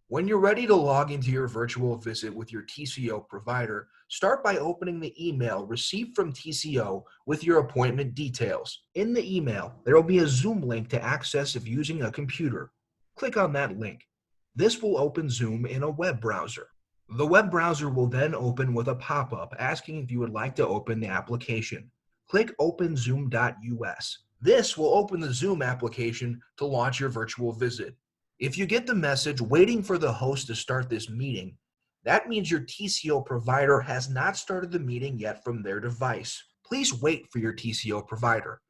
When you're ready to log into your virtual visit with your TCO provider, start by opening the email received from TCO with your appointment details. In the email, there will be a Zoom link to access if using a computer. Click on that link. This will open Zoom in a web browser. The web browser will then open with a pop-up asking if you would like to open the application. Click openzoom.us. This will open the Zoom application to launch your virtual visit. If you get the message waiting for the host to start this meeting, that means your TCO provider has not started the meeting yet from their device. Please wait for your TCO provider.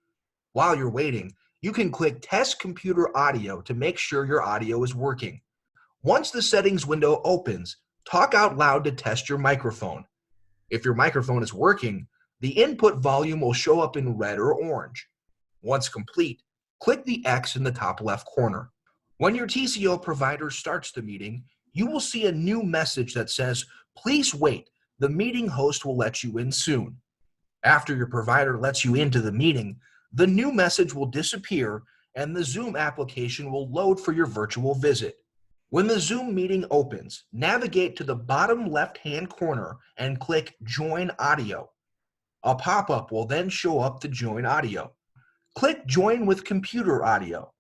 While you're waiting, you can click Test Computer Audio to make sure your audio is working. Once the settings window opens, talk out loud to test your microphone. If your microphone is working, the input volume will show up in red or orange. Once complete, click the X in the top left corner. When your TCO provider starts the meeting, you will see a new message that says, "Please wait, the meeting host will let you in soon." After your provider lets you into the meeting, the new message will disappear and the Zoom application will load for your virtual visit. When the Zoom meeting opens, navigate to the bottom left-hand corner and click Join Audio. A pop-up will then show up to join audio. Click Join with Computer Audio.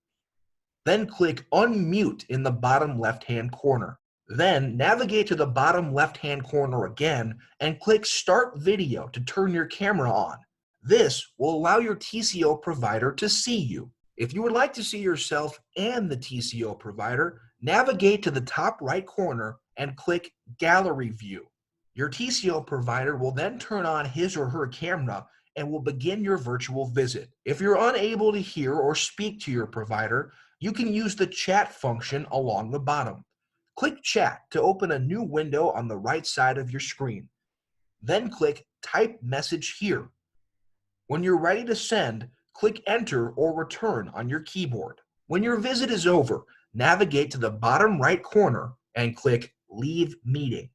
Then click Unmute in the bottom left-hand corner. Then navigate to the bottom left-hand corner again and click Start Video to turn your camera on. This will allow your TCO provider to see you. If you would like to see yourself and the TCO provider, navigate to the top right corner and click Gallery View. Your TCO provider will then turn on his or her camera and will begin your virtual visit. If you're unable to hear or speak to your provider, you can use the chat function along the bottom. Click Chat to open a new window on the right side of your screen. Then click Type Message Here. When you're ready to send, click Enter or Return on your keyboard. When your visit is over, navigate to the bottom right corner and click Leave Meeting.